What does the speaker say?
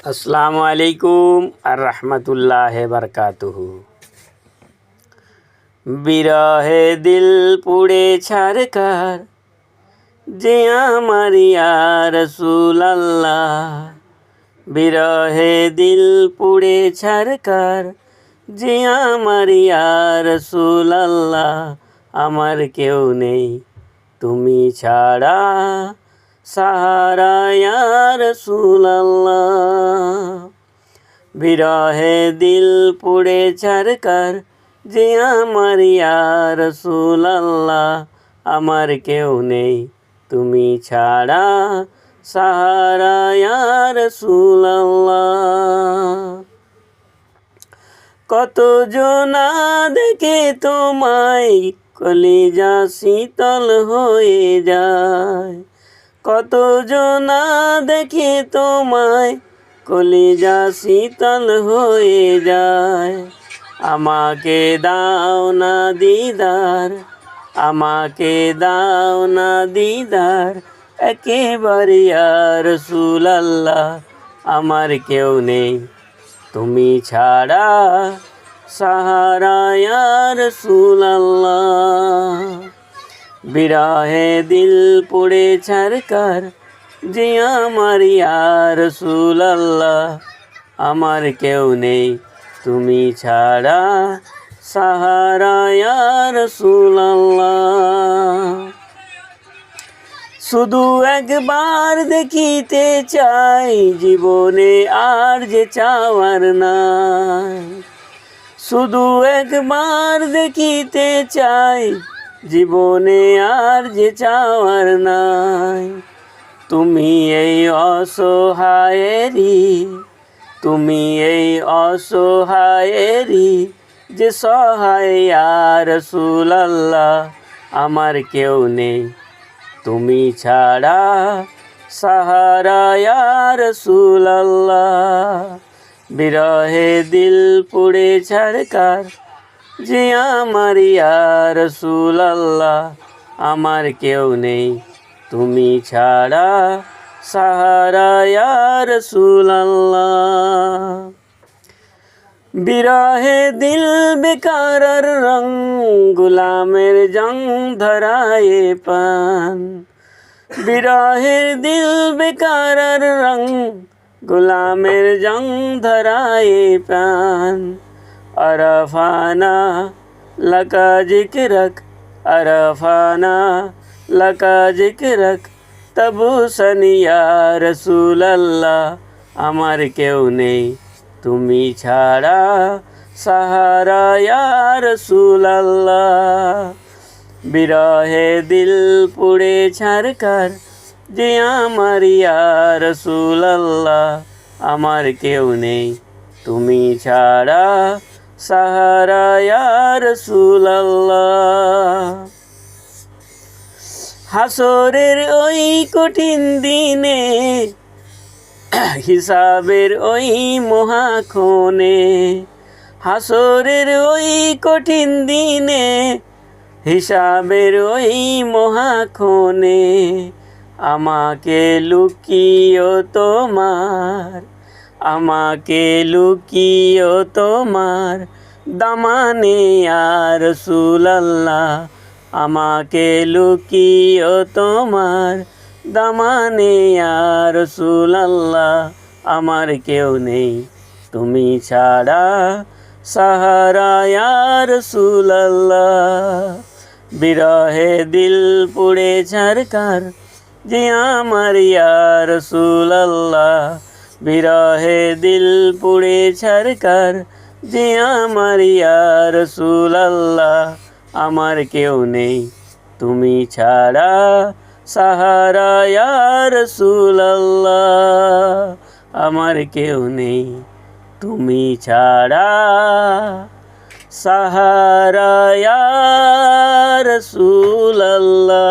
আসসালামু আলাইকুম আর রহমতুল্লাহ বরকাতুহু। বিরহে দিল পুড়ে ছারকার যে আমার ইয়া রাসূলুল্লাহ। বিরহে দিল পুড়ে ছারকার যে আমার ইয়া রাসূলুল্লাহ। আমার কেউ নেই তুমি ছাড়া সাহারা ইয়া রাসূলুল্লাহ। বিরহে দিল পুড়ে ছারকার যে আমার ইয়া রাসূলুল্লাহ। আমার কেউ নেই তুমি ছাড়া সাহারা ইয়া রাসূলুল্লাহ। কত জনা দেখে তোমায় কলিজা শীতল হয়ে যায়। কত জনা দেখে তোমায় কলিজা শীতল হয়ে যায়। আমাকে দাও না দিদার, আমাকে দাও না দিদার একেবারে ইয়া রাসূলুল্লাহ। আমার কেউ নেই তুমি ছাড়া সাহারা ইয়া রাসূলুল্লাহ। বিরহে দিল পুড়ে ছারকার যে আমার ইয়া রাসূলুল্লাহ। আমার কেউ নেই তুমি ছাড়া সাহারা ইয়া রাসূলুল্লাহ। শুধু একবার দেখিতে চাই জীবনে আর যে চাওয়ার নাই। শুধু একবার দেখিতে চাই জীবনে আর যে চাওয়ার নাই। তুমি এই অসহায়েরই, তুমি এই অসহায়েরই যে সহায় ইয়া রাসূলুল্লাহ। আমার কেউ নেই তুমি ছাড়া সাহারা ইয়া রাসূলুল্লাহ। বিরহে দিল পুড়ে ছারকার যে আমার ইয়া রাসূলুল্লাহ। আমার কেউ নেই তুমি ছাড়া সাহারা ইয়া রাসূলুল্লাহ। বিরহে দিল বেকারার রং গুলামের জং ধরায়ে পান। বিরহের দিল বেকারার রং গুলামের জং ধরায়ে প্রাণ। আরফানা লাকা জিকরক, আরফানা লাকা জিকরক তবুসন ইয়া রাসূলুল্লাহ। আমার কেউ নেই তুমি ছাড়া সাহারা ইয়া রাসূলুল্লাহ। বিরহে দিল পুড়ে ছারকার যে আমার ইয়া রাসূলুল্লাহ। আমার কেউ নেই তুমি ছাড়া সাহারা ইয়া রাসূলুল্লাহ। হাসরের ওই কঠিন দিনে, হিসাবের ওই মহাক্ষণে, হাসরের ওই কঠিন দিনে, হিসাবের ওই মহাক্ষণে আমাকে লুকিও তোমার, আমাকে লুকিও তোমার দামানে ইয়া রাসূলুল্লাহ। আমাকে লুকিও তোমার দামানে ইয়া রাসূলুল্লাহ। আমার কেউ নেই তুমি ছাড়া সাহারা ইয়া রাসূলুল্লাহ। বিরহে দিল পুড়ে ছারকার যে আমার ইয়া রাসূলুল্লাহ। বিরহে দিল পুড়ে ছারকার যে আমার ইয়া রাসূলুল্লাহ। আমার কেউ নেই তুমি ছাড়া সাহারা ইয়া রাসূলুল্লাহ। আমার কেউ নেই তুমি ছাড়া সাহারা ইয়া রাসূলুল্লাহ।